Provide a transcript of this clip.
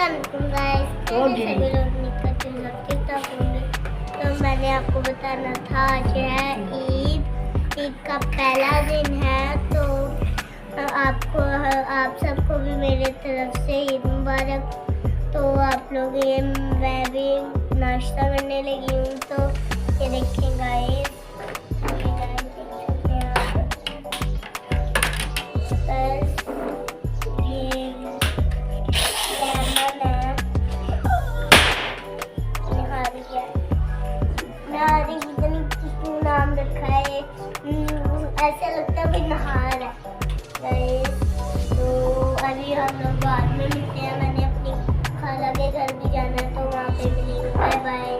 Guys, सभी लोग निकल टिकटॉक होंगे। तो मैंने आपको बताना था आज है ईद का पहला दिन है। तो आप सबको भी मेरे तरफ से ईद मुबारक। तो आप लोग मैं भी नाश्ता करने लगी हूँ। तो ये देखें गाइस, नाम रखा है, ऐसा लगता है नहा रहा है। तो अभी हम लोग बाद में मिलते हैं। मैंने अपनी खाला के घर भी जाना है, तो वहाँ पे मिलेंगे। Bye bye.